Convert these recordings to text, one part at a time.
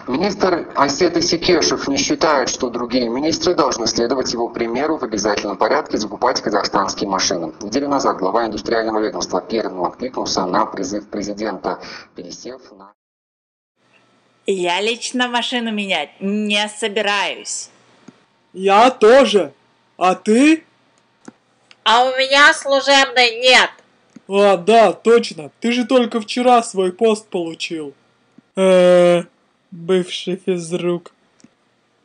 Министр Асет Исекешев не считает, что другие министры должны следовать его примеру в обязательном порядке закупать казахстанские машины. Неделю назад глава индустриального ведомства первым откликнулся на призыв президента, пересев на... Я лично машину менять не собираюсь. Я тоже. А ты? А у меня служебной нет. А, да, точно. Ты же только вчера свой пост получил. Бывший физрук.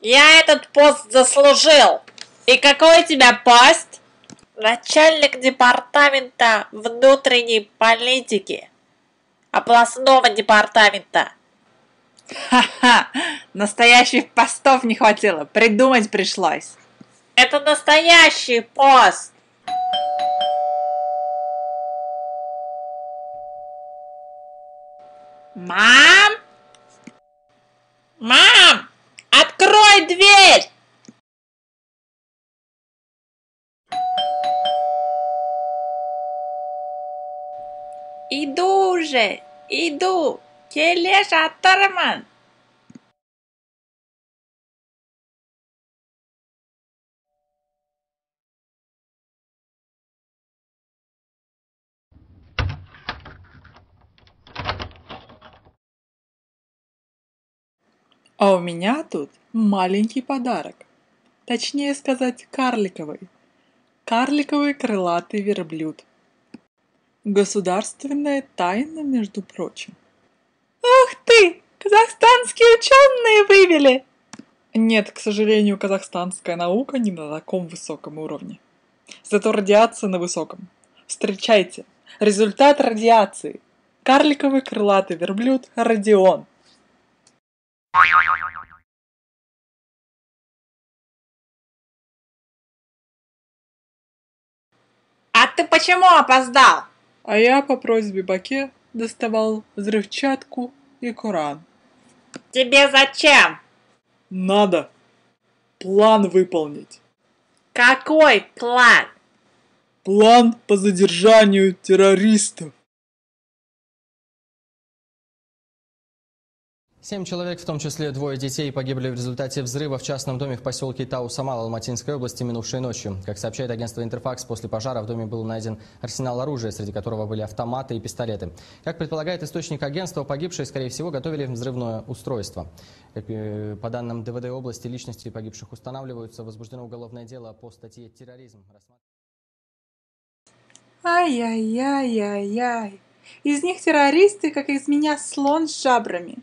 Я этот пост заслужил. И какой у тебя пост? Начальник департамента внутренней политики. Областного департамента. Ха-ха, настоящих постов не хватило, придумать пришлось. Это настоящий пост. Мам? Мам, открой дверь! Иду уже, иду. Келе жатырмын. А у меня тут маленький подарок. Точнее сказать, карликовый. Карликовый крылатый верблюд. Государственная тайна, между прочим. Ух ты! Казахстанские ученые вывели! Нет, к сожалению, казахстанская наука не на таком высоком уровне. Зато радиация на высоком. Встречайте! Результат радиации. Карликовый крылатый верблюд Родион. А ты почему опоздал? А я по просьбе Баке доставал взрывчатку и Коран. Тебе зачем? Надо план выполнить. Какой план? План по задержанию террористов. 7 человек, в том числе 2 детей, погибли в результате взрыва в частном доме в поселке Тау-Самал Алматинской области минувшей ночью. Как сообщает агентство Интерфакс, после пожара в доме был найден арсенал оружия, среди которого были автоматы и пистолеты. Как предполагает источник агентства, погибшие, скорее всего, готовили взрывное устройство. По данным ДВД области, личности погибших устанавливаются. Возбуждено уголовное дело по статье «Терроризм». Ай-яй-яй-яй-яй. Из них террористы, как из меня слон с жабрами.